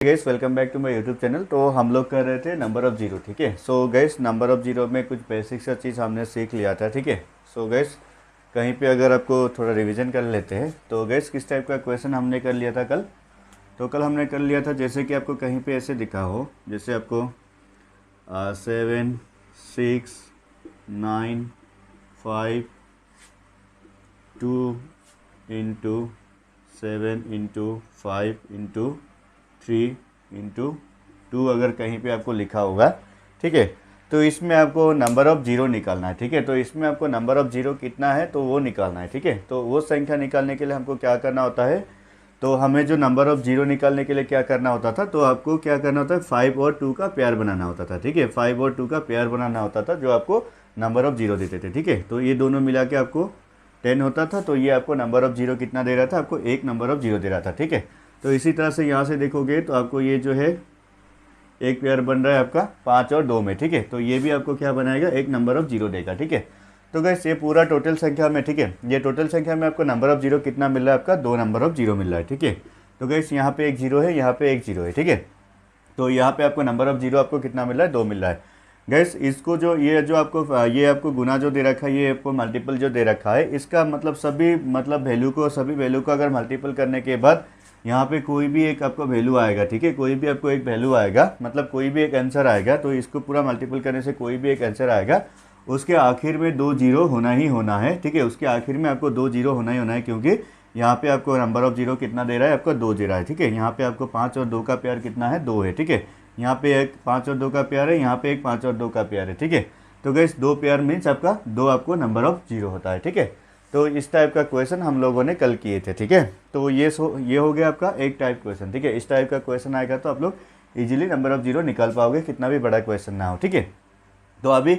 Guys welcome back to my YouTube channel. तो हम लोग कर रहे थे नंबर ऑफ़ जीरो। ठीक है, so guys number of zero में कुछ बेसिक सा चीज़ हमने सीख लिया था। ठीक है, सो गाइस कहीं पे अगर आपको थोड़ा रिवीजन कर लेते हैं तो गाइस किस टाइप का क्वेश्चन हमने कर लिया था कल। तो कल हमने कर लिया था जैसे कि आपको कहीं पे ऐसे दिखा हो, जैसे आपको 7 6 9 5 2 इंटू 7 इंटू 5 इंटू 3 इंटू 2 अगर कहीं पे आपको लिखा होगा। ठीक है, तो इसमें आपको नंबर ऑफ़ जीरो निकालना है। ठीक है, तो इसमें आपको नंबर ऑफ़ जीरो कितना है तो वो निकालना है। ठीक है, तो वो संख्या निकालने के लिए हमको क्या करना होता है, तो हमें जो नंबर ऑफ़ जीरो निकालने के लिए क्या करना होता था, तो आपको क्या करना होता है 5 और 2 का पेयर बनाना होता था। ठीक है, 5 और 2 का पेयर बनाना होता था जो आपको नंबर ऑफ़ जीरो देते थे। ठीक है, तो ये दोनों मिला के आपको 10 होता था, तो ये आपको नंबर ऑफ़ जीरो कितना दे रहा था, आपको एक नंबर ऑफ़ जीरो दे रहा था। ठीक है, तो इसी तरह से यहाँ से देखोगे तो आपको ये जो है एक पेयर बन रहा है आपका 5 और 2 में। ठीक है, तो ये भी आपको क्या बनाएगा, एक नंबर ऑफ़ जीरो देगा। ठीक है, तो गैस ये पूरा टोटल संख्या में, ठीक है, ये टोटल संख्या में आपको नंबर ऑफ़ जीरो कितना मिल रहा है, आपका 2 नंबर ऑफ़ जीरो मिल रहा है। ठीक है, तो गैस यहाँ पे एक जीरो है, यहाँ पे एक जीरो है। ठीक है, तो यहाँ पे आपको नंबर ऑफ़ जीरो आपको कितना मिल रहा है, 2 मिल रहा है। गैस इसको जो ये आपको गुना जो दे रखा है, ये आपको मल्टीपल जो दे रखा है, इसका मतलब सभी वैल्यू को अगर मल्टीपल करने के बाद यहाँ पे कोई भी एक आपको वैल्यू आएगा। ठीक है, कोई भी आपको एक वैल्यू आएगा, मतलब कोई भी एक आंसर आएगा, तो इसको पूरा मल्टीपल करने से कोई भी एक आंसर आएगा, उसके आखिर में 2 जीरो होना ही होना है। ठीक है, उसके आखिर में आपको 2 जीरो होना ही होना है, क्योंकि यहाँ पे आपको नंबर ऑफ़ जीरो कितना दे रहा है, आपको 2 दे रहा है। ठीक है, यहाँ पे आपको 5 और 2 का पेयर कितना है, 2 है। ठीक है, यहाँ पे एक 5 और 2 का पेयर है, यहाँ पे एक 5 और 2 का पेयर है। ठीक है, तो गैस 2 पेयर मीन्स आपका 2 आपको नंबर ऑफ़ जीरो होता है। ठीक है, तो इस टाइप का क्वेश्चन हम लोगों ने कल किए थे। ठीक है, तो ये हो गया आपका एक टाइप क्वेश्चन। ठीक है, इस टाइप का क्वेश्चन आएगा तो आप लोग इजीली नंबर ऑफ़ जीरो निकाल पाओगे, कितना भी बड़ा क्वेश्चन ना हो। ठीक है, तो अभी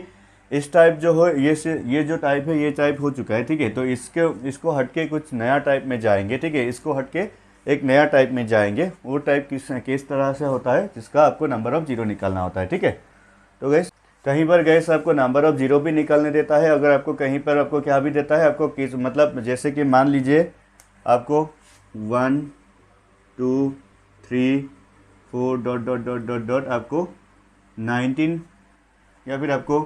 इस टाइप जो हो, ये जो टाइप है, ये टाइप हो चुका है। ठीक है, तो इसको हटके कुछ नया टाइप में जाएंगे। ठीक है, इसको हटके एक नया टाइप में जाएंगे। वो टाइप किस तरह से होता है, जिसका आपको नंबर ऑफ़ जीरो निकालना होता है। ठीक है, तो गैस कहीं पर गैस आपको नंबर ऑफ़ जीरो भी निकालने देता है, अगर आपको कहीं पर आपको क्या भी देता है, आपको किस मतलब जैसे कि मान लीजिए आपको 1 2 3 4 dot dot dot dot dot आपको 19 या फिर आपको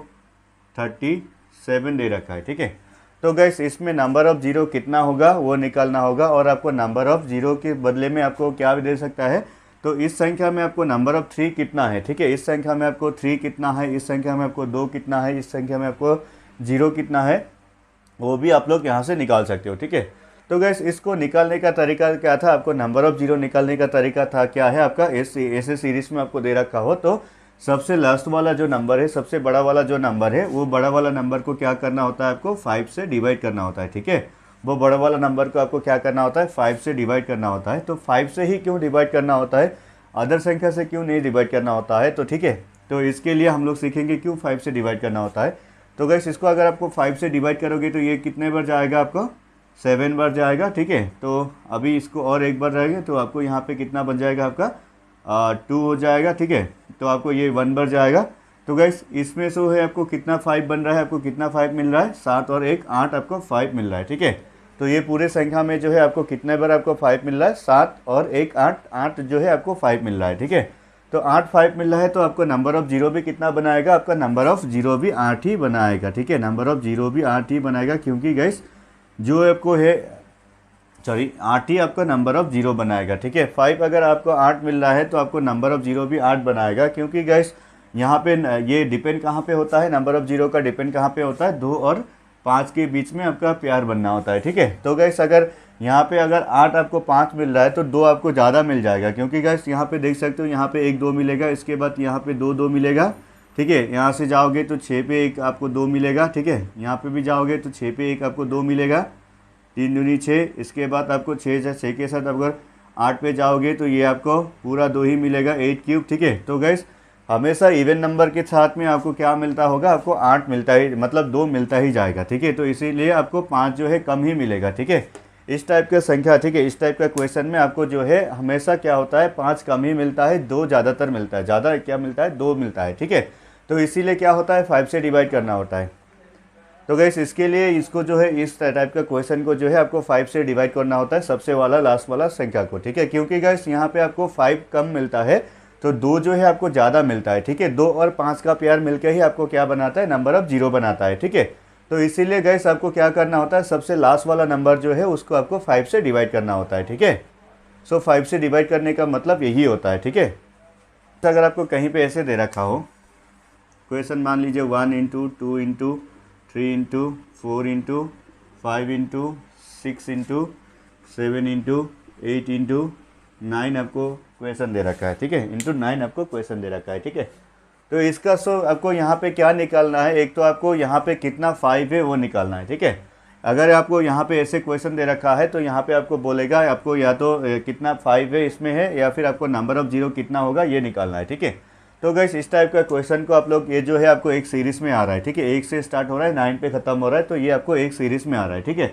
37 दे रखा है। ठीक है, तो गैस इसमें नंबर ऑफ़ जीरो कितना होगा वो निकालना होगा, और आपको नंबर ऑफ़ जीरो के बदले में आपको क्या भी दे सकता है, तो इस संख्या में आपको नंबर ऑफ़ 3 कितना है। ठीक है, इस संख्या में आपको 3 कितना है, इस संख्या में आपको 2 कितना है, इस संख्या में आपको 0 कितना है, वो भी आप लोग यहाँ से निकाल सकते हो। ठीक है, तो गैस इसको निकालने का तरीका क्या था, आपको नंबर ऑफ़ जीरो निकालने का तरीका था क्या है आपका, ऐसे सीरीज में आपको दे रखा हो तो सबसे लास्ट वाला जो नंबर है, सबसे बड़ा वाला जो नंबर है, वो बड़ा वाला नंबर को क्या करना होता है, आपको 5 से डिवाइड करना होता है। ठीक है, वो बड़ा वाला नंबर को आपको क्या करना होता है, 5 से डिवाइड करना होता है। तो 5 से ही क्यों डिवाइड करना होता है, अदर संख्या से क्यों नहीं डिवाइड करना होता है, तो ठीक है, तो इसके लिए हम लोग सीखेंगे क्यों 5 से डिवाइड करना होता है। तो गैस इसको अगर आपको 5 से डिवाइड करोगे तो ये कितने बार जाएगा, आपको 7 बार जाएगा। ठीक है, तो अभी इसको और एक बार रहेंगे तो आपको यहाँ पे कितना बन जाएगा, आपका 2 हो जाएगा। ठीक है, तो आपको ये 1 बार जाएगा। तो गैस इसमें से है आपको कितना 5 बन रहा है, आपको कितना 5 मिल रहा है, 7 और 1 8 आपको 5 मिल रहा है। ठीक है, तो ये पूरे संख्या में जो है आपको कितने बार आपको 5 मिल रहा है, 7 और 1 8 8 जो है आपको 5 मिल रहा है। ठीक है, तो 8 5 मिल रहा है, तो आपको नंबर ऑफ़ जीरो भी कितना बनाएगा, आपका नंबर ऑफ़ जीरो भी 8 ही बनाएगा। ठीक है, नंबर ऑफ़ जीरो भी 8 ही बनाएगा, क्योंकि गैस जो आपको है 8 ही आपका नंबर ऑफ़ जीरो बनाएगा। ठीक है, 5 अगर आपको 8 मिल रहा है तो आपको नंबर ऑफ़ जीरो भी 8 बनाएगा, क्योंकि गैस यहाँ पे ये डिपेंड कहाँ पे होता है, नंबर ऑफ़ जीरो का डिपेंड कहाँ पे होता है, 2 और 5 के बीच में आपका प्यार बनना होता है। ठीक है, तो गैस अगर यहाँ पे अगर 8 आपको 5 मिल रहा है तो 2 आपको ज़्यादा मिल जाएगा, क्योंकि गैस यहाँ पे देख सकते हो, यहाँ पे 1 2 मिलेगा, इसके बाद यहाँ पे 2 2 मिलेगा। ठीक है, यहाँ से जाओगे तो 6 पे 1 आपको 2 मिलेगा। ठीक है, यहाँ पे भी जाओगे तो 6 पे 1 आपको 2 मिलेगा, 3 दूनी 6, इसके बाद आपको 6 के साथ अगर 8 पे जाओगे तो ये आपको पूरा 2 ही मिलेगा, 8 क्यूब। ठीक है, तो गैस हमेशा इवन नंबर के साथ में आपको क्या मिलता होगा, आपको 8 मिलता ही, मतलब 2 मिलता ही जाएगा। ठीक है, तो इसीलिए आपको 5 जो है कम ही मिलेगा। ठीक है, इस टाइप का संख्या, ठीक है, इस टाइप का क्वेश्चन में आपको जो है हमेशा क्या होता है, 5 कम ही मिलता है, 2 ज़्यादातर मिलता है, ज़्यादा क्या मिलता है, 2 मिलता है। ठीक है, तो इसीलिए क्या होता है, 5 से डिवाइड करना होता है। तो गैस इसके लिए इसको जो है इस टाइप का क्वेश्चन को जो है आपको 5 से डिवाइड करना होता है, सबसे वाला लास्ट वाला संख्या को, ठीक है। क्योंकि गैस यहाँ पे आपको 5 कम मिलता है तो 2 जो है आपको ज़्यादा मिलता है, ठीक है। 2 और 5 का पेयर मिलकर ही आपको क्या बनाता है, नंबर ऑफ 0 बनाता है, ठीक है। तो इसीलिए गैस आपको क्या करना होता है, सबसे लास्ट वाला नंबर जो है उसको आपको 5 से डिवाइड करना होता है, ठीक है। सो 5 से डिवाइड करने का मतलब यही होता है, ठीक है। तो अगर आपको कहीं पे ऐसे दे रखा हो क्वेश्चन, मान लीजिए 1 into 2 into 3 into 4 into 5 into 6 into 7 into 8 into 9 आपको क्वेश्चन दे रखा है, ठीक है। इंटू 9 आपको क्वेश्चन दे रखा है, ठीक है। तो इसका सो आपको यहाँ पे क्या निकालना है, एक तो आपको यहाँ पे कितना 5 है वो निकालना है, ठीक है। अगर आपको यहाँ पे ऐसे क्वेश्चन दे रखा है तो यहाँ पे आपको बोलेगा आपको या तो कितना 5 है इसमें है, या फिर आपको नंबर ऑफ 0 कितना होगा ये निकालना है, ठीक है। तो गाइस इस टाइप का क्वेश्चन को आप लोग, ये जो है आपको एक सीरीज़ में आ रहा है, ठीक है। 1 से स्टार्ट हो रहा है 9 पे ख़त्म हो रहा है, तो ये आपको एक सीरीज़ में आ रहा है, ठीक है।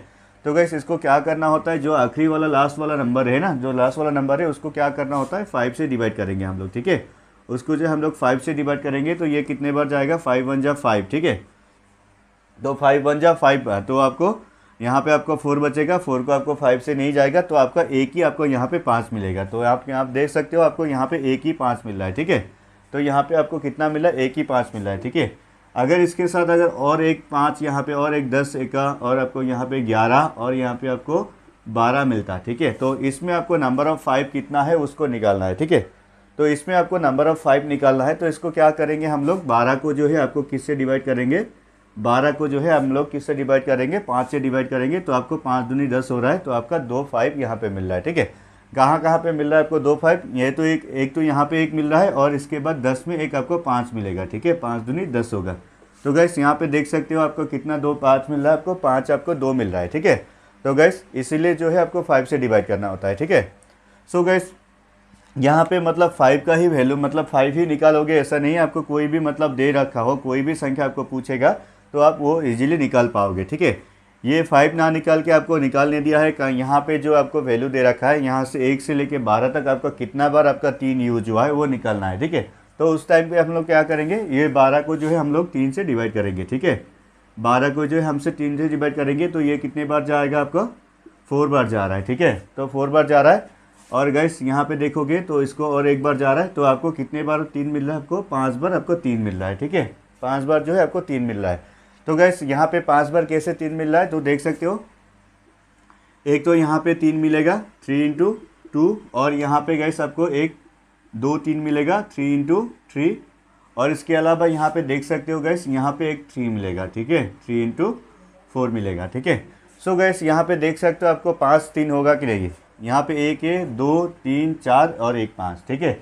तो गाइस इसको क्या करना होता है, जो आखिरी वाला लास्ट वाला नंबर है ना, जो लास्ट वाला नंबर है उसको क्या करना होता है, 5 से डिवाइड करेंगे हम लोग, ठीक है। उसको जो हम लोग 5 से डिवाइड करेंगे तो ये कितने बार जाएगा, 5 1 जा 5, ठीक है। तो 5 1 जा 5 बार, तो आपको यहाँ पे आपको 4 बचेगा, 4 को आपको 5 से नहीं जाएगा तो आपका एक ही आपको यहाँ पे 5 मिलेगा। तो आप यहाँ देख सकते हो आपको यहाँ पे एक ही 5 मिल रहा है, ठीक है। तो यहाँ पे आपको कितना मिला, एक ही 5 मिल रहा है, ठीक है। अगर इसके साथ अगर और एक 5 यहाँ पे और एक 10 एका और आपको यहाँ पे 11 और यहाँ पे आपको 12 मिलता है, ठीक है। तो इसमें आपको नंबर ऑफ 5 कितना है उसको निकालना है, ठीक है। तो इसमें आपको नंबर ऑफ 5 निकालना है, तो इसको क्या करेंगे हम लोग, 12 को जो है आपको किससे डिवाइड करेंगे, 12 को जो है हम लोग किससे डिवाइड करेंगे, 5 से डिवाइड करेंगे। तो आपको 5 दूनी 10 हो रहा है, तो आपका 2 5 यहाँ पे मिल रहा है, ठीक है। कहाँ पे मिल रहा है आपको 2 5, ये तो एक तो यहाँ पे एक मिल रहा है और इसके बाद 10 में एक आपको 5 मिलेगा, ठीक है। 5 दूनी 10 होगा। तो गैस यहाँ पे देख सकते हो आपको कितना 2 5 मिल रहा है, आपको 5 आपको 2 मिल रहा है, ठीक है। तो गैस इसीलिए जो है आपको 5 से डिवाइड करना होता है, ठीक है। सो गैस यहाँ पे मतलब 5 का ही वैल्यू, मतलब 5 ही निकालोगे ऐसा नहीं है, आपको कोई भी मतलब दे रखा हो, कोई भी संख्या आपको पूछेगा तो आप वो इजीली निकाल पाओगे, ठीक है। ये 5 ना निकाल के आपको निकालने दिया है, यहाँ पे जो आपको वैल्यू दे रखा है, यहाँ से 1 से लेके 12 तक आपका कितना बार आपका 3 यूज हुआ है वो निकालना है, ठीक है। तो उस टाइम पे हम लोग क्या करेंगे, ये 12 को जो है हम लोग 3 से डिवाइड करेंगे, ठीक है। 12 को जो है हमसे 3 से डिवाइड करेंगे तो ये कितने बार जाएगा, आपका 4 बार जा रहा है, ठीक है। तो 4 बार जा रहा है। और गैस यहाँ पे देखोगे तो इसको और एक बार जा रहा है, तो आपको कितने बार 3 मिल रहा है, आपको 5 बार आपको 3 मिल रहा है, ठीक है। 5 बार जो है आपको 3 मिल रहा है। तो गैस यहाँ पे 5 बार कैसे 3 मिल रहा है, तो देख सकते हो, एक तो यहाँ पे 3 मिलेगा 3 इंटू 2, और यहाँ पे गैस आपको एक 2 3 मिलेगा 3 इंटू 3, और इसके अलावा यहाँ पे देख सकते हो गैस यहाँ पे एक 3 मिलेगा, ठीक है। 3 इंटू 4 मिलेगा, ठीक है। सो गैस यहाँ पे देख सकते हो आपको 5 3 होगा कि नहीं, यहाँ पे 1 है 2 3 4 और 1 5, ठीक है।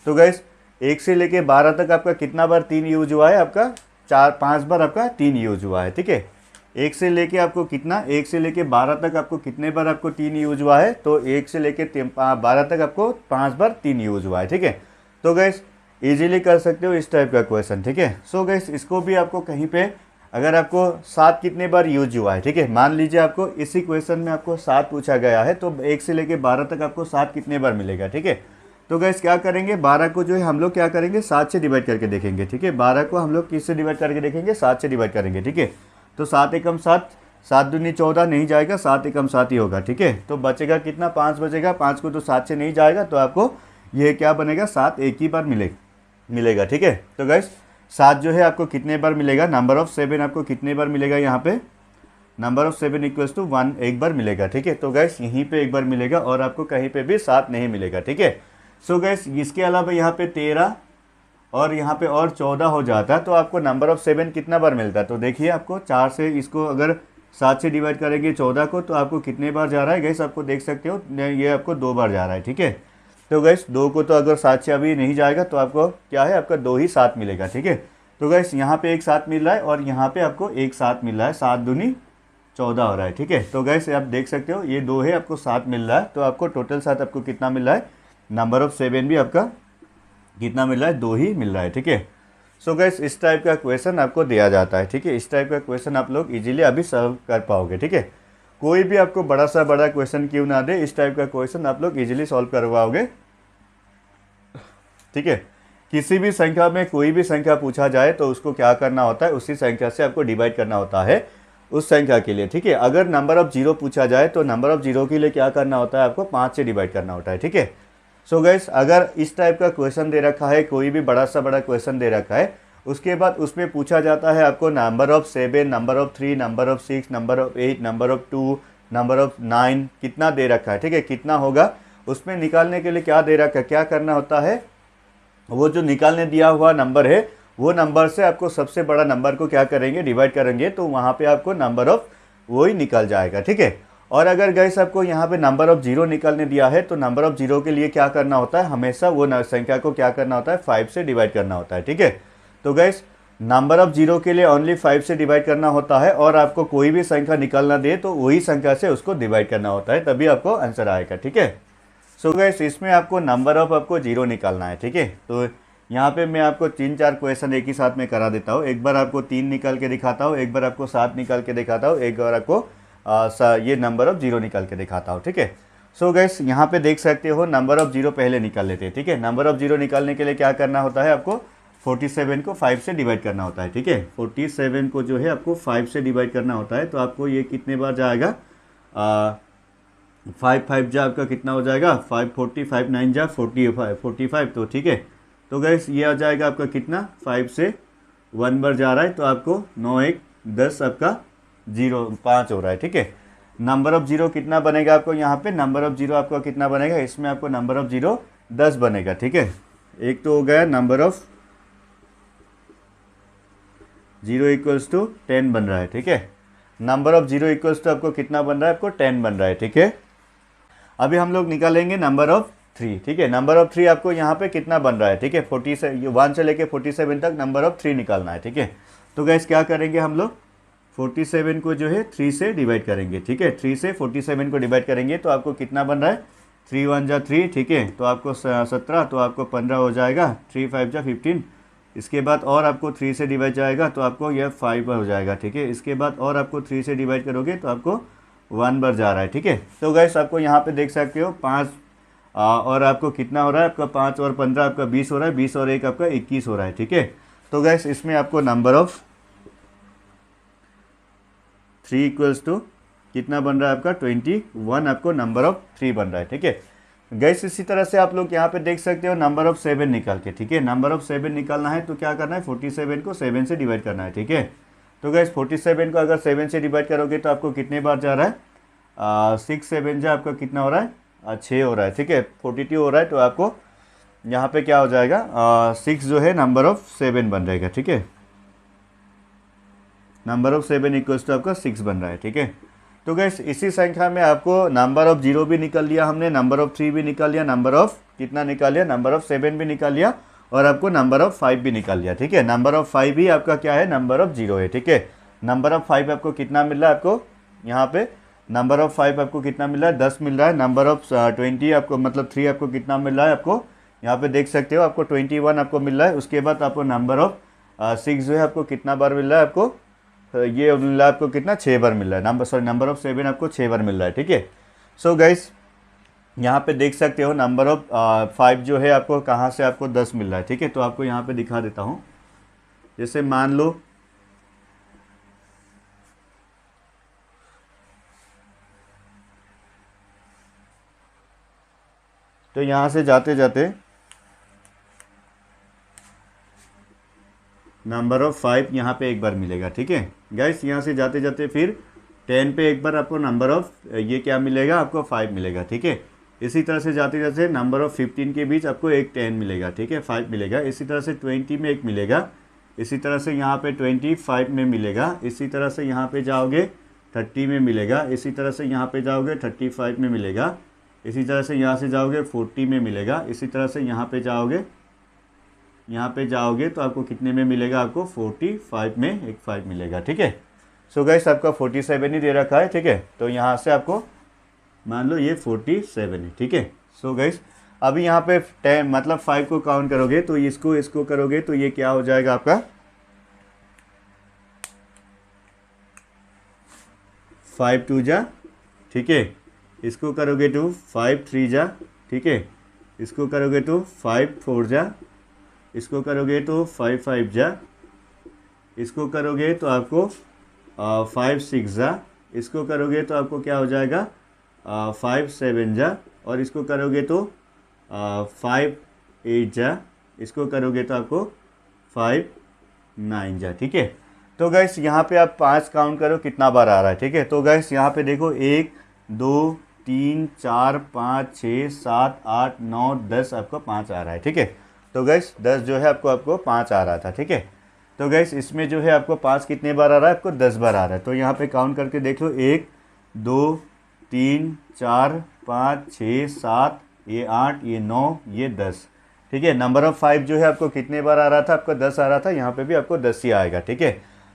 तो गैस 1 से लेके 12 तक आपका कितना बार 3 यूज हुआ है, आपका 5 बार आपका 3 यूज हुआ है, ठीक है। 1 से लेके आपको कितना, 1 से लेके 12 तक आपको कितने बार आपको 3 यूज हुआ है, तो 1 से लेके 12 तक आपको 5 बार 3 यूज हुआ है, ठीक है। तो गैस इजीली कर सकते हो इस टाइप का क्वेश्चन, ठीक है। सो गैस इसको भी आपको कहीं पे अगर आपको 7 कितने बार यूज हुआ है, ठीक है, मान लीजिए आपको इसी क्वेश्चन में आपको 7 पूछा गया है, तो 1 से लेके 12 तक आपको 7 कितने बार मिलेगा, ठीक है। तो गैस क्या करेंगे, 12 को जो है हम लोग क्या करेंगे 7 से डिवाइड करके देखेंगे, ठीक है। 12 को हम लोग किससे डिवाइड करके देखेंगे, 7 से डिवाइड करेंगे, ठीक है। तो 7 एकम 7, 7 दूनी 14 नहीं जाएगा, 7 एकम 7 ही होगा, ठीक है। तो बचेगा कितना, 5 बचेगा, 5 को तो 7 से नहीं जाएगा, तो आपको ये क्या बनेगा, 7 एक ही बार मिलेगा, ठीक है। तो गैस 7 जो है आपको कितने बार मिलेगा, नंबर ऑफ 7 आपको कितने बार मिलेगा, यहाँ पे नंबर ऑफ 7 इक्वल्स टू 1 एक बार मिलेगा, ठीक है। तो गैस यहीं पे एक बार मिलेगा और आपको कहीं पे भी 7 नहीं मिलेगा, ठीक है। सो गैस इसके अलावा यहाँ पे 13 और यहाँ पे और 14 हो जाता तो आपको नंबर ऑफ 7 कितना बार मिलता है, तो देखिए आपको 4 से इसको अगर 7 से डिवाइड करेंगे 14 को, तो आपको कितने बार जा रहा है गैस, आपको देख सकते हो ये आपको 2 बार जा रहा है, ठीक है। तो गैस 2 को तो अगर 7 से अभी नहीं जाएगा तो आपको क्या है, आपका 2 ही 7 मिलेगा, ठीक है। तो गैस यहाँ पे एक 7 मिल रहा है और यहाँ पे आपको एक 7 मिल रहा है, 7 दूनी 14 हो रहा है, ठीक है। तो गैस आप देख सकते हो ये 2 है, आपको 7 मिल रहा है, तो आपको टोटल 7 आपको कितना मिल रहा है, नंबर ऑफ 7 भी आपका कितना मिल रहा है, 2 ही मिल रहा है, ठीक है। सो गैस इस टाइप का क्वेश्चन आपको दिया जाता है, ठीक है। इस टाइप का क्वेश्चन आप लोग इजीली अभी सॉल्व कर पाओगे, ठीक है। कोई भी आपको बड़ा सा बड़ा क्वेश्चन क्यों ना दे, इस टाइप का क्वेश्चन आप लोग इजीली सॉल्व करवाओगे, ठीक है। किसी भी संख्या में कोई भी संख्या पूछा जाए तो उसको क्या करना होता है, उसी संख्या से आपको डिवाइड करना होता है। उस संख्या के लिए, ठीक है। अगर नंबर ऑफ जीरो पूछा जाए तो नंबर ऑफ जीरो के लिए क्या करना होता है, आपको 5 से डिवाइड करना होता है, ठीक है। सो गाइस, अगर इस टाइप का क्वेश्चन दे रखा है, कोई भी बड़ा सा बड़ा क्वेश्चन दे रखा है, उसके बाद उसमें पूछा जाता है आपको number of 7, number of 3, number of 6, number of 8, number of 2, number of 9 कितना दे रखा है, ठीक है, कितना होगा, उसमें निकालने के लिए क्या दे रखा है, क्या करना होता है, वो जो निकालने दिया हुआ नंबर है वो नंबर से आपको सबसे बड़ा नंबर को क्या करेंगे, डिवाइड करेंगे, तो वहाँ पे आपको नंबर ऑफ वो ही निकल जाएगा, ठीक है। और अगर गाइस आपको यहाँ पे नंबर ऑफ जीरो निकालने दिया है तो नंबर ऑफ जीरो के लिए क्या करना होता है, हमेशा वो संख्या को क्या करना होता है, 5 से डिवाइड करना होता है, ठीक है। तो गाइस नंबर ऑफ जीरो के लिए ओनली 5 से डिवाइड करना होता है, और आपको कोई भी संख्या निकालना दे तो वही संख्या से उसको डिवाइड करना होता है, तभी आपको आंसर आएगा, ठीक है। सो गाइस इसमें आपको नंबर ऑफ आपको जीरो निकालना है, ठीक है। तो यहाँ पे मैं आपको 3-4 क्वेश्चन एक ही साथ में करा देता हूँ। एक बार आपको 3 निकाल के दिखाता हूँ, एक बार आपको 7 निकाल के दिखाता हूँ, एक बार आपको ये नंबर ऑफ जीरो निकाल के दिखाता हूँ, ठीक है। सो गाइस यहाँ पे देख सकते हो नंबर ऑफ जीरो पहले निकाल लेते हैं, ठीक है। नंबर ऑफ जीरो निकालने के लिए क्या करना होता है, आपको 47 को 5 से डिवाइड करना होता है, ठीक है। 47 को जो है आपको 5 से डिवाइड करना होता है, तो आपको ये कितने बार जाएगा, 5 5 जा आपका कितना हो जाएगा, 5 45 9 जा 45, तो ठीक है। तो गैस ये आ जाएगा आपका कितना, 5 से 1 बार जा रहा है, तो आपको 9 1 10 आपका 5 हो रहा है, ठीक है। नंबर ऑफ जीरो कितना बनेगा आपको यहाँ पे, नंबर ऑफ जीरो आपका कितना बनेगा, इसमें आपको नंबर ऑफ जीरो 10 बनेगा, ठीक है। एक तो हो गया number of zero equals to 10 बन रहा है, ठीक है। Number of zero equals to आपको कितना बन रहा है, आपको 10 बन रहा है, ठीक है। अभी हम लोग निकालेंगे नंबर ऑफ 3, ठीक है। नंबर ऑफ 3 आपको यहाँ पे कितना बन रहा है, ठीक है, 1 से लेके 47 तक नंबर ऑफ 3 निकालना है, ठीक है। तो गैस क्या करेंगे हम लोग, 47 को जो है 3 से डिवाइड करेंगे, ठीक है। 3 से 47 को डिवाइड करेंगे तो आपको कितना बन रहा है, 3 1 जा 3, ठीक है, तो आपको 17, तो आपको 15 हो जाएगा, 3 5 जा 15। इसके बाद और आपको 3 से डिवाइड जाएगा तो आपको यह 5 हो जाएगा, ठीक है। इसके बाद और आपको 3 से डिवाइड करोगे तो आपको 1 बार जा रहा है, ठीक है। तो गैस आपको यहाँ पे देख सकते हो 5 और आपको कितना हो रहा है, आपका 5 और 15 आपका 20 हो रहा है, 20 और 1 आपका 21 हो रहा है, ठीक है। तो गैस इसमें आपको नंबर ऑफ 3 इक्वल्स टू कितना बन रहा है आपका 21, आपको नंबर ऑफ 3 बन रहा है, ठीक है। गैस इसी तरह से आप लोग यहाँ पे देख सकते हो नंबर ऑफ 7 निकाल के, ठीक है। नंबर ऑफ 7 निकालना है तो क्या करना है, 47 को 7 से डिवाइड करना है, ठीक है। तो गैस 47 को अगर 7 से डिवाइड करोगे तो आपको कितने बार जा रहा है, 6 7 जा आपका कितना हो रहा है, 6 हो रहा है, ठीक है। 42 हो रहा है, तो आपको यहाँ पे क्या हो जाएगा, 6 जो है नंबर ऑफ 7 बन जाएगा, ठीक है। नंबर ऑफ 7 इक्वल्स टू आपका 6 बन रहा है, ठीक है। तो गैस इसी संख्या में आपको नंबर ऑफ 0 भी निकाल लिया हमने, नंबर ऑफ 3 भी निकाल लिया, नंबर ऑफ कितना निकाल लिया, नंबर ऑफ 7 भी निकाल लिया, और आपको नंबर ऑफ 5 भी निकाल लिया, ठीक है। नंबर ऑफ 5 भी आपका क्या है, नंबर ऑफ 0 है, ठीक है। नंबर ऑफ 5 आपको कितना मिल रहा है, आपको यहाँ पे नंबर ऑफ 5 आपको कितना मिल रहा है, 10 मिल रहा है। नंबर ऑफ 20 आपको मतलब 3 आपको कितना मिल रहा है, आपको यहाँ पे देख सकते हो आपको 21 आपको मिल रहा है। उसके बाद आपको नंबर ऑफ 6 जो है आपको कितना बार मिल रहा है, आपको ये मिल रहा है आपको कितना, 6 बार मिल रहा है। नंबर ऑफ 7 आपको 6 बार मिल रहा है, ठीक है। सो गाइस यहाँ पे देख सकते हो नंबर ऑफ 5 जो है आपको कहाँ से आपको 10 मिल रहा है, ठीक है। तो आपको यहाँ पे दिखा देता हूँ, जैसे मान लो तो यहाँ से जाते जाते नंबर ऑफ 5 यहाँ पे एक बार मिलेगा, ठीक है। गाइस यहाँ से जाते जाते फिर 10 पे एक बार आपको नंबर ऑफ ये क्या मिलेगा, आपको 5 मिलेगा, ठीक है। इसी तरह से जाते जाते नंबर ऑफ 15 के बीच आपको एक 10 मिलेगा, ठीक है, 5 मिलेगा। इसी तरह से 20 में एक मिलेगा, इसी तरह से यहाँ पे 25 में मिलेगा, इसी तरह से यहाँ पे जाओगे 30 में मिलेगा, इसी तरह से यहाँ पे जाओगे 35 में मिलेगा, इसी तरह से यहाँ से जाओगे 40 में मिलेगा, इसी तरह से यहाँ पे जाओगे तो आपको कितने में मिलेगा, आपको 45 में एक 5 मिलेगा, ठीक है। सो गाइस आपका 47 ही दे रखा है, ठीक है। तो यहाँ से आपको मान लो ये 47 है, ठीक है। सो गाइस अभी यहाँ पे 10 मतलब 5 को काउंट करोगे तो इसको करोगे तो ये क्या हो जाएगा आपका 5 2 जा, ठीक है। इसको करोगे तो 5 3 जा, ठीक है। इसको करोगे तो 5 4 जा, इसको करोगे तो 5 5 जा, इसको करोगे तो आपको 5 6 जा, इसको करोगे तो आपको क्या हो जाएगा 5 7 जा, और इसको करोगे तो 5 8 जा, इसको करोगे तो आपको 5 9 जा। ठीक है, तो गैस यहाँ पे आप 5 काउंट करो कितना बार आ रहा है। ठीक है, तो गैस यहाँ पे देखो 1 2 3 4 5 6 7 8 9 10 आपको 5 आ रहा है। ठीक है, तो गैस 10 जो है आपको 5 आ रहा था। ठीक है, तो गैस इसमें जो है आपको 5 कितने बार आ रहा है, आपको 10 बार आ रहा है। तो यहाँ पे काउंट करके देख लो 1 2 3 4 5 6 7, ये 8, ये 9, ये 10। ठीक है, नंबर ऑफ 5 जो है आपको कितने बार आ रहा था, आपको 10 आ रहा था, यहाँ पे भी आपको 10 ही आएगा। ठीक है,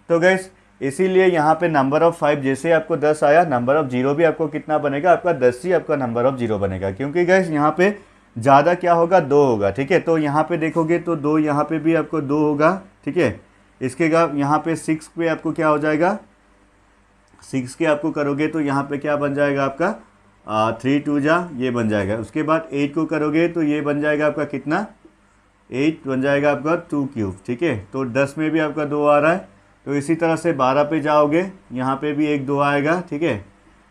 तो गैस इसीलिए यहाँ पे नंबर ऑफ 5 जैसे आपको 10 आया, नंबर ऑफ 0 भी आपको कितना बनेगा, आपका 10 ही आपका नंबर ऑफ 0 बनेगा, क्योंकि गैस यहाँ पे ज़्यादा क्या होगा, 2 होगा। ठीक है, तो यहाँ पे देखोगे तो 2, यहाँ पे भी आपको 2 होगा। ठीक है, इसके बाद यहाँ पे 6 पे आपको क्या हो जाएगा, 6 के आपको करोगे तो यहाँ पे क्या बन जाएगा आपका 3 2 जा, ये बन जाएगा। उसके बाद 8 को करोगे तो ये बन जाएगा आपका कितना, 8 बन जाएगा आपका 2 क्यूब। ठीक है, तो 10 में भी आपका 2 आ रहा है। तो इसी तरह से 12 पे जाओगे, यहाँ पे भी 1 2 आएगा। ठीक है,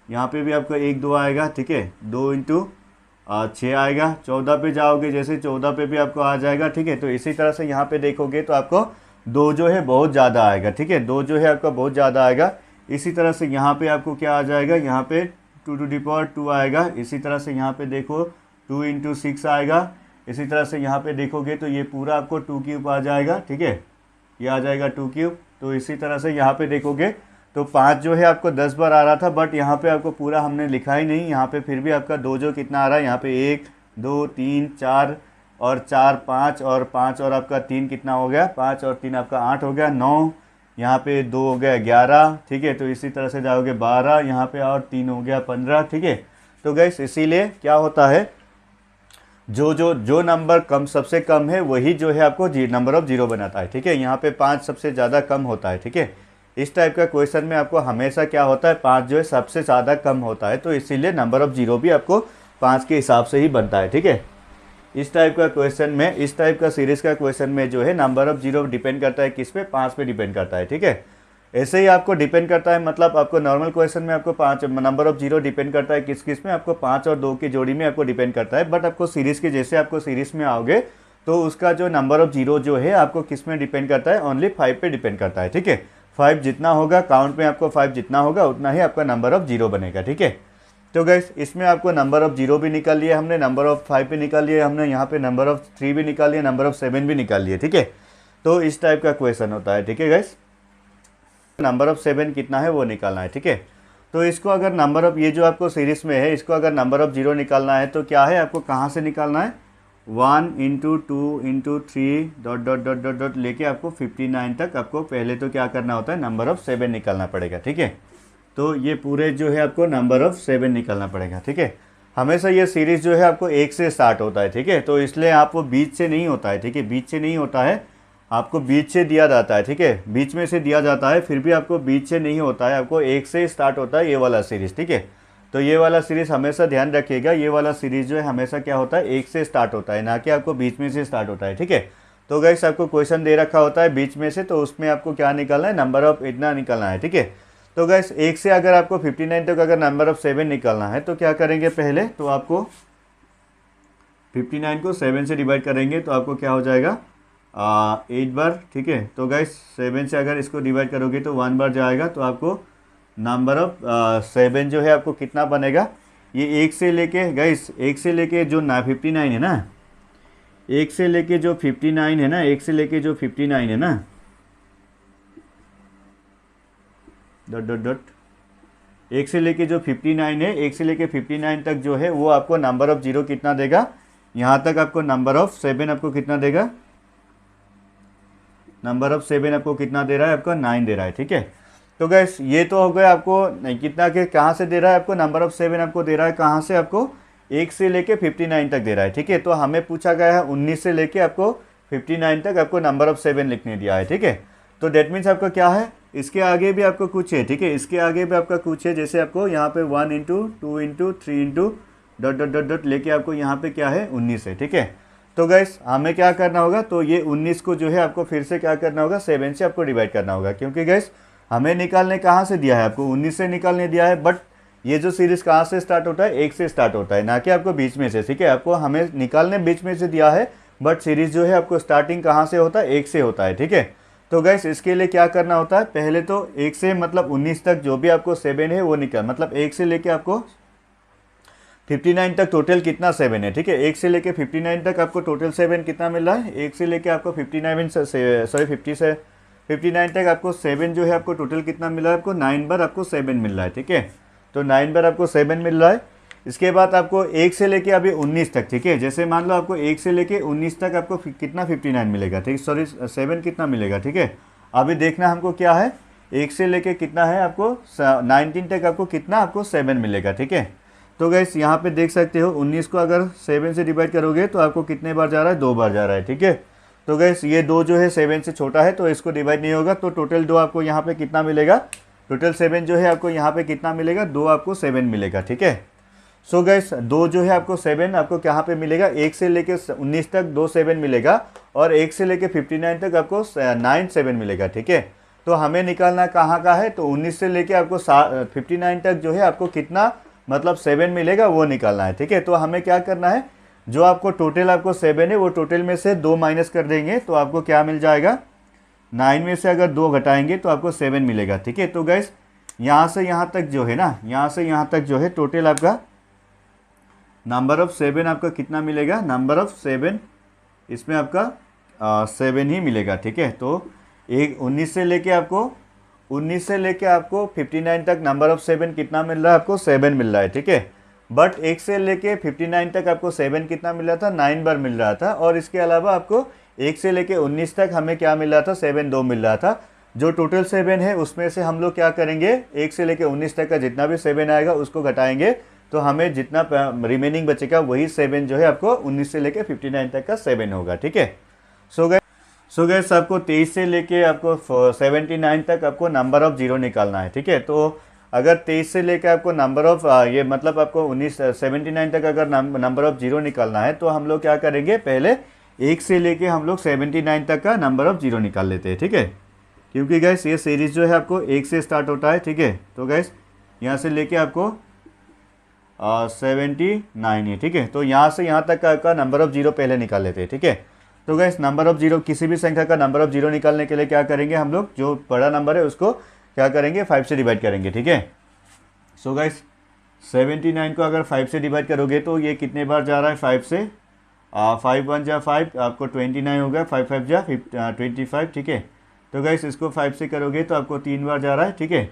यहाँ पे भी आपका 1 2 आएगा। ठीक है, 2 इंटू 6 आएगा। 14 पे जाओगे, जैसे 14 पे भी आपको आ जाएगा। ठीक है, तो इसी तरह से यहाँ पे देखोगे तो आपको 2 जो है बहुत ज़्यादा आएगा। ठीक है, 2 जो है आपका बहुत ज़्यादा आएगा। इसी तरह से यहाँ पे आपको क्या आ जाएगा, यहाँ पे 2 टू द पावर 2 आएगा। इसी तरह से यहाँ पे देखो 2 इंटू 6 आएगा। इसी तरह से यहाँ पे देखोगे तो ये पूरा आपको 2 क्यूब आ जाएगा। ठीक है, ये आ जाएगा 2 क्यूब। तो इसी तरह से यहाँ पे देखोगे तो 5 जो है आपको 10 बार आ रहा था, बट यहाँ पे आपको पूरा हमने लिखा ही नहीं। यहाँ पे फिर भी आपका 2 जो कितना आ रहा है, यहाँ पे 1 2 3 4 और 4 5 और 5 और आपका 3 कितना हो गया, 5 और 3 आपका 8 हो गया, 9, यहाँ पे 2 हो गया 11। ठीक है, तो इसी तरह से जाओगे 12, यहाँ पे और 3 हो गया 15। ठीक है, तो गैस इसीलिए क्या होता है, जो नंबर कम सबसे कम है वही जो है आपको नंबर ऑफ 0 बनाता है। ठीक है, यहाँ पे 5 सबसे ज़्यादा कम होता है। ठीक है, इस टाइप का क्वेश्चन में आपको हमेशा क्या होता है, 5 जो है सबसे ज़्यादा कम होता है, तो इसीलिए नंबर ऑफ 0 भी आपको 5 के हिसाब से ही बनता है। ठीक है, इस टाइप का क्वेश्चन में, इस टाइप का सीरीज़ का क्वेश्चन में जो है नंबर ऑफ 0 डिपेंड करता है किस पे, 5 पे डिपेंड करता है। ठीक है, ऐसे ही आपको डिपेंड करता है, मतलब आपको नॉर्मल क्वेश्चन में आपको 5 नंबर ऑफ 0 डिपेंड करता है किस किस में, आपको 5 और 2 की जोड़ी में आपको डिपेंड करता है। बट आपको सीरीज़ के जैसे आपको सीरीज़ में आओगे तो उसका जो नंबर ऑफ 0 जो है आपको किस में डिपेंड करता है, ओनली 5 पे डिपेंड करता है। ठीक है, 5 जितना होगा काउंट में, आपको 5 जितना होगा उतना ही आपका नंबर ऑफ 0 बनेगा। ठीक है, तो गैस इसमें आपको नंबर ऑफ 0 भी निकाल लिया हमने, नंबर ऑफ 5 भी निकाल लिया हमने, यहाँ पे नंबर ऑफ 3 भी निकाल लिया, नंबर ऑफ 7 भी निकाल लिए। ठीक है, तो इस टाइप का क्वेश्चन होता है। ठीक है गैस, नंबर ऑफ 7 कितना है वो निकालना है। ठीक है, तो इसको अगर नंबर ऑफ, ये जो आपको सीरीज में है, इसको अगर नंबर ऑफ 0 निकालना है तो क्या है, आपको कहाँ से निकालना है, 1 into 2 into 3 dot dot dot dot dot लेके आपको 59 तक आपको पहले तो क्या करना होता है, नंबर ऑफ 7 निकालना पड़ेगा। ठीक है, तो ये पूरे जो है आपको नंबर ऑफ 7 निकालना पड़ेगा। ठीक है, हमेशा ये सीरीज़ जो है आपको 1 से स्टार्ट होता है। ठीक है, तो इसलिए आपको बीच से नहीं होता है। ठीक है, बीच से नहीं होता है, आपको बीच से दिया जाता है। ठीक है, बीच में से दिया जाता है, फिर भी आपको बीच से नहीं होता है, आपको 1 से स्टार्ट होता है ये वाला सीरीज़। ठीक है, तो ये वाला सीरीज़ हमेशा ध्यान रखिएगा, ये वाला सीरीज़ जो है हमेशा क्या होता है, 1 से स्टार्ट होता है, ना कि आपको बीच में से स्टार्ट होता है। ठीक है, तो गाइस आपको क्वेश्चन दे रखा होता है बीच में से, तो उसमें आपको क्या निकालना है, नंबर ऑफ इतना निकालना है। ठीक है, तो गाइस 1 से अगर आपको 59 तक अगर नंबर ऑफ 7 निकालना है तो क्या करेंगे, पहले तो आपको 59 को 7 से डिवाइड करेंगे तो आपको क्या हो जाएगा, 8 बार। ठीक है, तो गाइस 7 से अगर इसको डिवाइड करोगे तो 1 बार जाएगा, तो आपको नंबर ऑफ 7 जो है आपको कितना बनेगा, ये 1 से लेके गाइस 1 से लेके जो 59 है ना, 1 से लेके जो 59 है ना, 1 से लेके जो 59 है ना, डॉट डॉट डॉट 1 से लेके जो 59 है, 1 से लेके 59 तक जो है वो आपको नंबर ऑफ 0 कितना देगा, यहाँ तक आपको नंबर ऑफ 7 आपको कितना देगा, नंबर ऑफ 7 आपको कितना दे रहा है, आपका 9 दे रहा है। ठीक है, तो गैस ये तो हो गया आपको नहीं कितना के कहाँ से दे रहा है, आपको नंबर ऑफ 7 आपको दे रहा है कहाँ से, आपको 1 से लेके 59 तक दे रहा है। ठीक है, तो हमें पूछा गया है 19 से लेके आपको 59 तक आपको नंबर ऑफ 7 लिखने दिया है। ठीक है, तो डेट मीन्स आपका क्या है, इसके आगे भी आपको कुछ है। ठीक है, इसके आगे भी आपका कुछ है, जैसे आपको यहाँ पे 1 into 2 into 3 into dot dot dot dot लेके आपको यहाँ पे क्या है 19 है। ठीक है, तो गैस हमें क्या करना होगा, तो ये 19 को जो है आपको फिर से क्या करना होगा, 7 से आपको डिवाइड करना होगा, क्योंकि गैस हमें निकालने कहाँ से दिया है, आपको 19 से निकालने दिया है, बट ये जो सीरीज कहाँ से स्टार्ट होता है, 1 से स्टार्ट होता है, ना कि आपको बीच में से, ठीक है। आपको हमें निकालने बीच में से दिया है, बट सीरीज जो है आपको स्टार्टिंग कहाँ से होता है, 1 से होता है, ठीक है। तो गैस इसके लिए क्या करना होता है, पहले तो 1 से मतलब 19 तक जो भी आपको 7 है वो निकाल, मतलब 1 से लेके आपको 59 तक टोटल कितना 7 है, ठीक है। 1 से लेके 59 तक आपको टोटल 7 कितना मिल रहा है, 1 से लेके आपको 59 सॉरी 50 से 59 तक आपको 7 जो है आपको टोटल कितना मिल रहा है, आपको 9 बार आपको 7 मिल रहा है, ठीक है। तो 9 बार आपको 7 मिल रहा है। इसके बाद आपको 1 से लेके अभी 19 तक, ठीक है। जैसे मान लो आपको 1 से लेके 19 तक आपको कितना 59 मिलेगा, ठीक है, सॉरी 7 कितना मिलेगा, ठीक है। अभी देखना हमको क्या है, 1 से लेके कितना है आपको 19 तक आपको कितना आपको 7 मिलेगा, ठीक है। तो गैस यहाँ पे देख सकते हो 19 को अगर 7 से डिवाइड करोगे तो आपको कितने बार जा रहा है, 2 बार जा रहा है, ठीक है। तो गैस ये 2 जो है 7 से छोटा है तो इसको डिवाइड नहीं होगा, तो टोटल 2 आपको यहाँ पे कितना मिलेगा, टोटल 7 जो है आपको यहाँ पे कितना मिलेगा, 2 आपको 7 मिलेगा, ठीक है। सो गैस 2 जो है आपको 7 आपको कहाँ पे मिलेगा, 1 से लेके 19 तक 2 7 मिलेगा, और 1 से लेके 59 तक आपको 9 7 मिलेगा, ठीक है। तो हमें निकालना कहाँ का है, तो 19 से लेके आपको 59 तक जो है आपको कितना मतलब 7 मिलेगा वो निकालना है, ठीक है। तो हमें क्या करना है, जो आपको टोटल आपको 7 है वो टोटल में से 2 माइनस कर देंगे तो आपको क्या मिल जाएगा, 9 में से अगर 2 घटाएंगे तो आपको 7 मिलेगा, ठीक है। तो गैस यहाँ से यहाँ तक जो है ना, यहाँ से यहाँ तक जो है टोटल आपका नंबर ऑफ 7 आपका कितना मिलेगा, नंबर ऑफ 7 इसमें आपका 7 ही मिलेगा, ठीक है। तो 19 से लेके आपको 59 तक नंबर ऑफ 7 कितना मिल रहा है, आपको 7 मिल रहा है, ठीक है। बट 1 से लेके 59 तक आपको 7 कितना मिल रहा था, 9 बार मिल रहा था, और इसके अलावा आपको 1 से लेके 19 तक हमें क्या मिल रहा था, 7 2 मिल रहा था। जो टोटल 7 है उसमें से हम लोग क्या करेंगे, 1 से लेके 19 तक का जितना भी 7 आएगा उसको घटाएंगे, तो हमें जितना रिमेनिंग बचेगा वही 7 जो है आपको 19 से लेके 59 तक का 7 होगा, ठीक है। सो गैस आपको 23 से लेके आपको 79 तक आपको नंबर ऑफ 0 निकालना है, ठीक है। तो अगर 23 से लेके आपको नंबर ऑफ ये मतलब आपको 79 तक अगर नंबर ऑफ 0 निकालना है तो हम लोग क्या करेंगे, पहले 1 से लेके हम लोग 79 तक का नंबर ऑफ 0 निकाल लेते हैं, ठीक है। क्योंकि गैस ये सीरीज जो है आपको 1 से स्टार्ट होता है, ठीक है। तो गैस यहाँ से लेके आपको 79 है, ठीक है। तो यहाँ से यहाँ तक का नंबर ऑफ 0 पहले निकाल लेते हैं, ठीक है। तो गैस नंबर ऑफ 0, किसी भी संख्या का नंबर ऑफ 0 निकालने के लिए क्या करेंगे हम लोग, जो बड़ा नंबर है उसको क्या करेंगे, 5 से डिवाइड करेंगे, ठीक है। सो गैस 79 को अगर 5 से डिवाइड करोगे तो ये कितने बार जा रहा है, 5 से 5 1 जा 5 आपको 29 होगा, 5 5 जा 25, ठीक है। तो गैस इसको 5 से करोगे तो आपको 3 बार जा रहा है, ठीक है।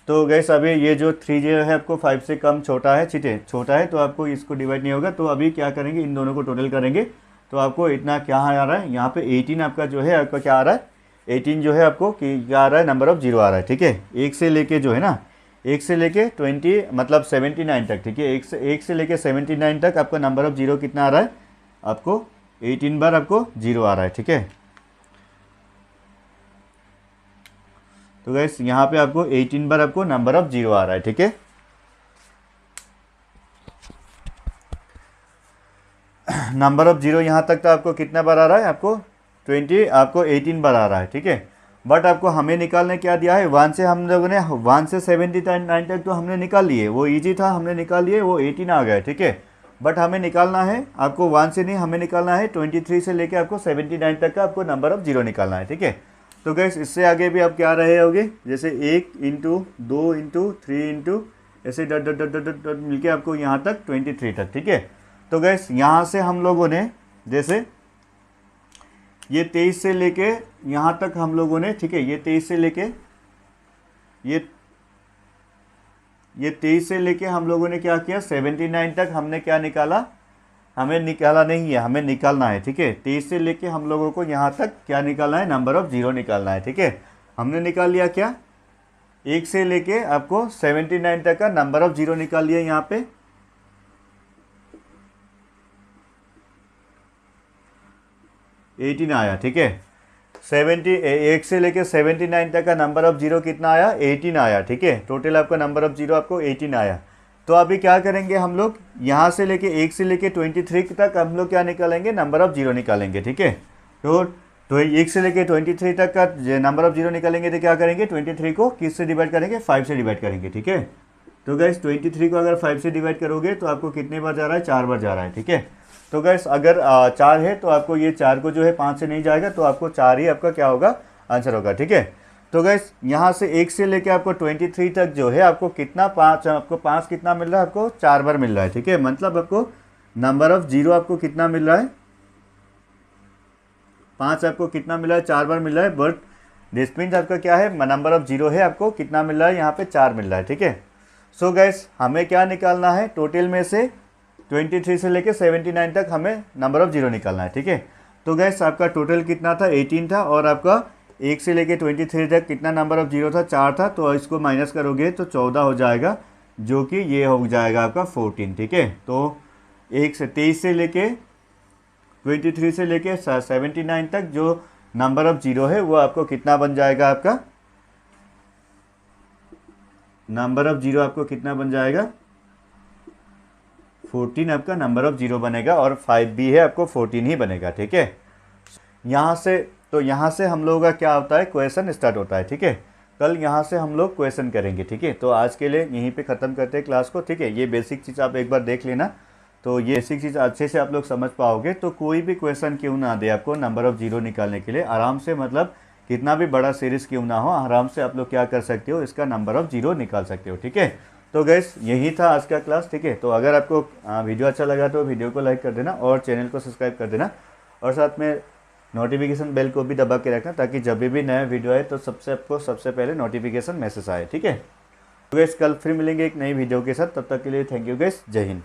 तो गैस अभी ये जो 3 जो है आपको 5 से कम छोटा है, ठीक है, छोटा है, तो आपको इसको डिवाइड नहीं होगा। तो अभी क्या करेंगे, इन दोनों को टोटल करेंगे तो आपको इतना क्या आ रहा है, यहाँ पे 18 आपका जो है आपका क्या आ रहा है, 18 जो है आपको क्या आ रहा है, नंबर ऑफ 0 आ रहा है, ठीक है। 1 से लेके जो है ना, 1 से लेके 20 मतलब 79 तक, ठीक है। 1 से लेके 79 तक आपका नंबर ऑफ 0 कितना आ रहा है, आपको 18 बार आपको 0 आ रहा है, ठीक है। तो गैस यहाँ पे आपको 18 बार आपको नंबर ऑफ 0 आ रहा है, ठीक है। नंबर ऑफ 0 यहाँ तक तो आपको कितना बार आ रहा है, आपको 18 बार आ रहा है, ठीक है। बट आपको हमें निकालने क्या दिया है, 1 से हम लोगों ने 1 से 79 तक तो हमने निकाल लिए, वो इजी था, हमने निकाल लिए, वो 18 आ गया, ठीक है। बट हमें निकालना है आपको 1 से नहीं, हमें निकालना है 23 से लेके आपको 79 तक का आपको नंबर ऑफ 0 निकालना है, ठीक है। तो गैस इससे आगे भी आप क्या रहे होगे, जैसे 1 इंटू 2 इंटू 3 इंटू ऐसे डट डट डट डट डट मिल के आपको यहाँ तक 23 तक, ठीक है। तो गैस यहाँ से हम लोगों ने जैसे ये 23 से लेके यहाँ तक हम लोगों ने, ठीक है, ये 23 से लेके ये 23 से लेके हम लोगों ने क्या किया, 79 तक हमने क्या निकाला, हमें निकाला नहीं है, हमें निकालना है, ठीक है। 23 से लेके हम लोगों को यहाँ तक क्या निकालना है, नंबर ऑफ 0 निकालना है, ठीक है। हमने निकाल लिया क्या, 1 से लेके आपको 79 तक का नंबर ऑफ 0 निकाल लिया, यहाँ पे 18 आया, ठीक है। 1 से लेके 79 तक का नंबर ऑफ 0 कितना आया, 18 आया, ठीक है। टोटल आपका नंबर ऑफ 0 आपको 18 आया। तो अभी क्या करेंगे हम लोग, यहाँ से लेके 1 से लेके 23 तक हम लोग क्या निकालेंगे, नंबर ऑफ 0 निकालेंगे, ठीक है। तो तो 1 से लेके 23 तक का नंबर ऑफ जीरो निकालेंगे तो क्या करेंगे, 23 को किस से डिवाइड करेंगे, 5 से डिवाइड करेंगे। ठीक है, तो गैस 23 को अगर 5 से डिवाइड करोगे तो आपको कितने बार जा रहा है, 4 बार जा रहा है। ठीक है, तो गैस अगर 4 है तो आपको ये 4 को जो है 5 से नहीं जाएगा, तो आपको 4 ही आपका क्या होगा, आंसर होगा। ठीक है, तो गैस यहाँ से 1 से लेके आपको 23 तक जो है आपको कितना, 5, आपको 5 कितना मिल रहा है, आपको 4 बार मिल रहा है। ठीक है, मतलब आपको नंबर ऑफ जीरो आपको कितना मिल रहा है, 5 आपको कितना मिला है, 4 बार मिल रहा है। बट दिस मीन्स आपका क्या है, नंबर ऑफ जीरो है, आपको कितना मिल रहा है, यहाँ पे 4 मिल रहा है। ठीक है, सो गैस हमें क्या निकालना है, टोटल में से 23 से लेके 79 तक हमें नंबर ऑफ जीरो निकालना है। ठीक है, तो गैस आपका टोटल कितना था, 18 था, और आपका 1 से लेके 23 तक कितना नंबर ऑफ जीरो था, 4 था, तो इसको माइनस करोगे तो 14 हो जाएगा, जो कि ये हो जाएगा आपका 14। ठीक है, तो 23 से लेके 23 से लेके 79 तक जो नंबर ऑफ जीरो है वो आपको कितना बन जाएगा, आपका नंबर ऑफ जीरो आपको कितना बन जाएगा, 14 आपका नंबर ऑफ जीरो बनेगा, और 5 भी है, आपको 14 ही बनेगा। ठीक है, यहाँ से हम लोगों का क्या होता है, क्वेश्चन स्टार्ट होता है। ठीक है, कल यहाँ से हम लोग क्वेश्चन करेंगे। ठीक है, तो आज के लिए यहीं पे ख़त्म करते हैं क्लास को। ठीक है, ये बेसिक चीज़ आप एक बार देख लेना, तो ये बेसिक चीज़ अच्छे से आप लोग समझ पाओगे, तो कोई भी क्वेश्चन क्यों ना दे आपको नंबर ऑफ जीरो निकालने के लिए, आराम से, मतलब कितना भी बड़ा सीरीज़ क्यों ना हो, आराम से आप लोग क्या कर सकते हो, इसका नंबर ऑफ जीरो निकाल सकते हो। ठीक है, तो गैस यही था आज का क्लास। ठीक है, तो अगर आपको वीडियो अच्छा लगा तो वीडियो को लाइक कर देना और चैनल को सब्सक्राइब कर देना, और साथ में नोटिफिकेशन बेल को भी दबा के रखना, ताकि जब भी नया वीडियो आए तो आपको सबसे पहले नोटिफिकेशन मैसेज आए। ठीक है, तो गैस कल फिर मिलेंगे एक नई वीडियो के साथ, तब तक के लिए थैंक यू गैस, जय हिंद।